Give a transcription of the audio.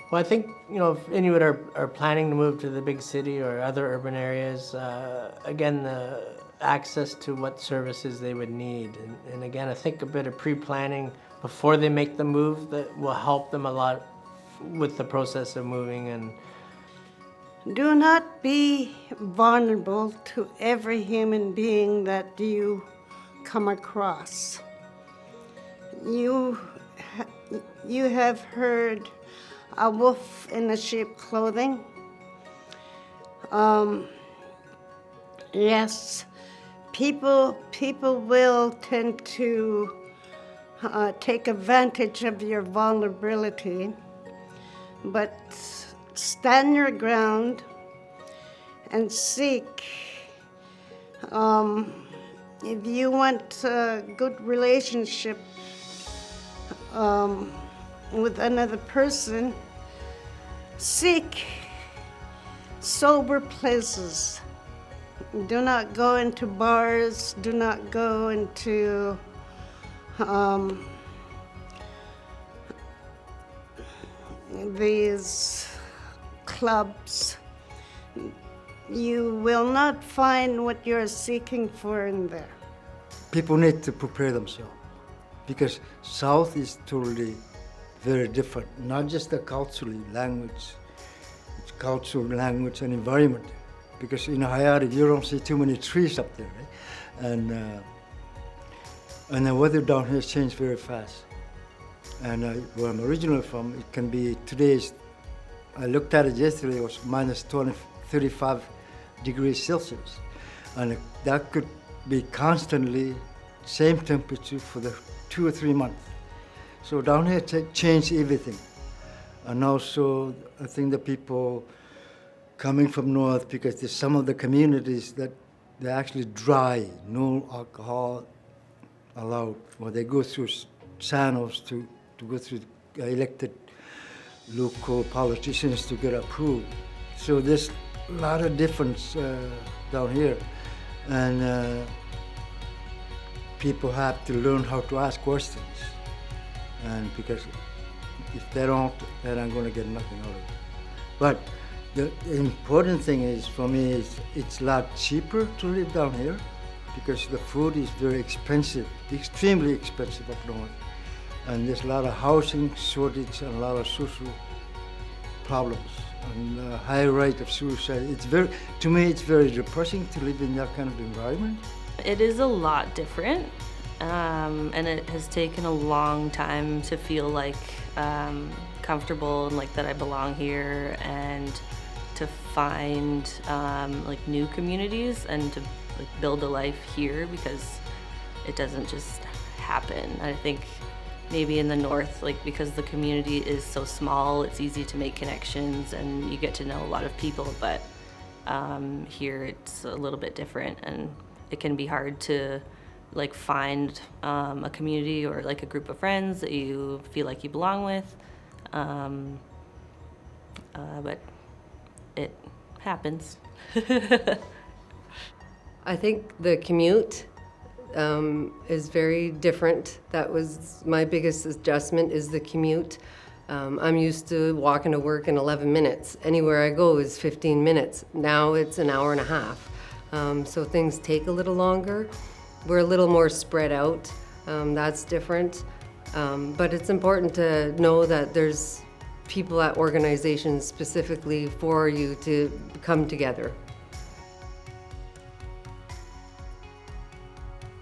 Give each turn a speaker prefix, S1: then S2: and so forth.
S1: Well, I think, if Inuit are planning to move to the big city or other urban areas, again, the access to what services they would need. And again, I think a bit of pre-planning before they make the move that will help them a lot with the process of moving. And
S2: Do not be vulnerable to every human being that you come across. You have heard a wolf in a sheep clothing. Yes, people will tend to take advantage of your vulnerability, but stand your ground and seek. If you want a good relationship with another person, seek sober places. Do not go into bars. Do not go into these clubs. You will not find what you're seeking for in there.
S3: People need to prepare themselves because South is totally very different, not just the culturally, language, it's culture, language, and environment. Because in Hayati, you don't see too many trees up there, right? And the weather down here changed very fast. And where I'm originally from, it can be, I looked at it yesterday, it was minus 35 degrees Celsius. And that could be constantly same temperature for the 2 or 3 months. So down here changed everything. And also, I think the people coming from north, because there's some of the communities that they're actually dry, no alcohol allowed, or they go through channels to go through elected local politicians to get approved. So there's a lot of difference down here. And people have to learn how to ask questions. And because if they don't, they're not going to get nothing out of it. But the important thing is, for me, is it's a lot cheaper to live down here because the food is very expensive, extremely expensive up north. And there's a lot of housing shortage and a lot of social problems and a high rate of suicide. To me, it's very depressing to live in that kind of environment.
S4: It is a lot different, and it has taken a long time to feel like comfortable and like that I belong here, and to find like new communities and to like build a life here, because it doesn't just happen. I think maybe in the north, like because the community is so small, it's easy to make connections and you get to know a lot of people, but here it's a little bit different, and it can be hard to like find a community or like a group of friends that you feel like you belong with, but it happens.
S5: I think the commute is very different. That was my biggest adjustment, is the commute. I'm used to walking to work in 11 minutes. Anywhere I go is 15 minutes. Now it's an hour and a half. So things take a little longer. We're a little more spread out. That's different. But it's important to know that there's people at organizations specifically for you to come together.